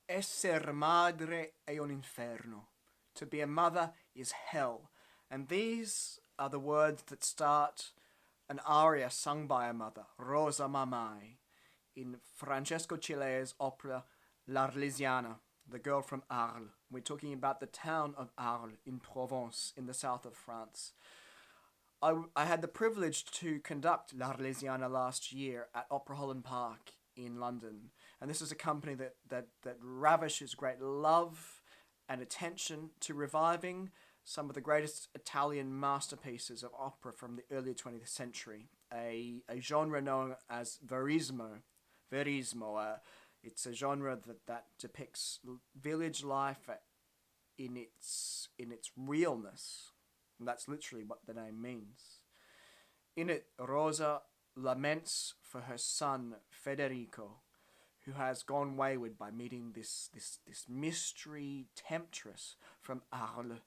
Esser madre è un inferno. To be a mother is hell. And these are the words that start an aria sung by a mother, Rosa Mamai, in Francesco Cilea's opera L'Arlesiana, the girl from Arles. We're talking about the town of Arles in Provence, in the south of France. I had the privilege to conduct L'Arlesiana last year at Opera Holland Park in London. And this is a company that ravishes great love and attention to reviving some of the greatest Italian masterpieces of opera from the early 20th century, a genre known as verismo. It's a genre that depicts village life in its realness. And that's literally what the name means. In it, Rosa laments for her son Federico, who has gone wayward by meeting this mystery temptress from Arles,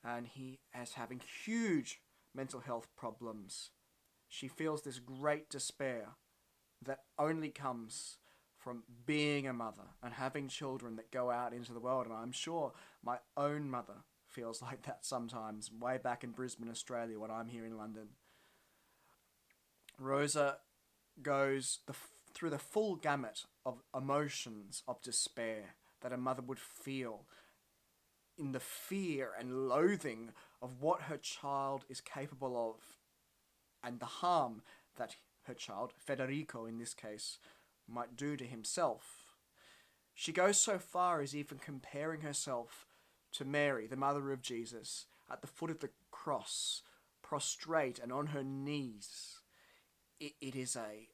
and he is having huge mental health problems. She feels this great despair that only comes from being a mother and having children that go out into the world. And I'm sure my own mother feels like that sometimes, way back in Brisbane, Australia, when I'm here in London. Rosa goes through the full gamut of emotions of despair that a mother would feel in the fear and loathing of what her child is capable of and the harm that her child, Federico in this case, might do to himself. She goes so far as even comparing herself to Mary, the mother of Jesus, at the foot of the cross, prostrate and on her knees. It is a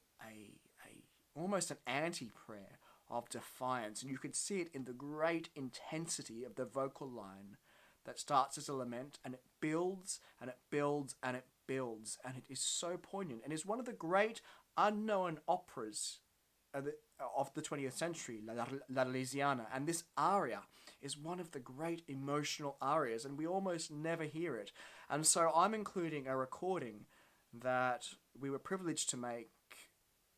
almost an anti-prayer of defiance, and you can see it in the great intensity of the vocal line that starts as a lament, and it builds and it builds and it builds, and it is so poignant, and is one of the great unknown operas of the 20th century, L'Arlesiana, and this aria is one of the great emotional arias, and we almost never hear it. And so I'm including a recording that we were privileged to make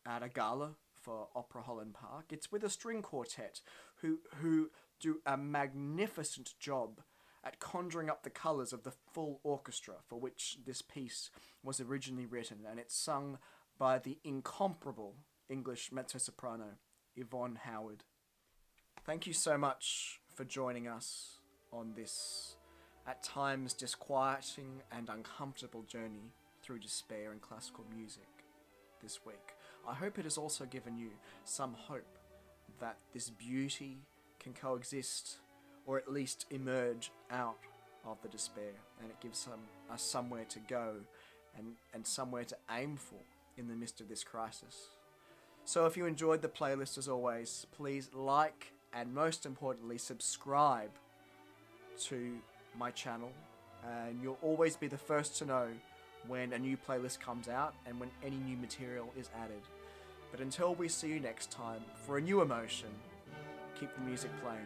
at a gala for Opera Holland Park. It's with a string quartet who do a magnificent job at conjuring up the colours of the full orchestra for which this piece was originally written, and it's sung by the incomparable English mezzo-soprano Yvonne Howard. Thank you so much for joining us on this, at times, disquieting and uncomfortable journey through despair in classical music this week. I hope it has also given you some hope that this beauty can coexist, or at least emerge out of the despair, and it gives us somewhere to go and somewhere to aim for in the midst of this crisis. So if you enjoyed the playlist, as always, please like and most importantly subscribe to my channel, and you'll always be the first to know when a new playlist comes out and when any new material is added. But until we see you next time, for a new emotion, keep the music playing.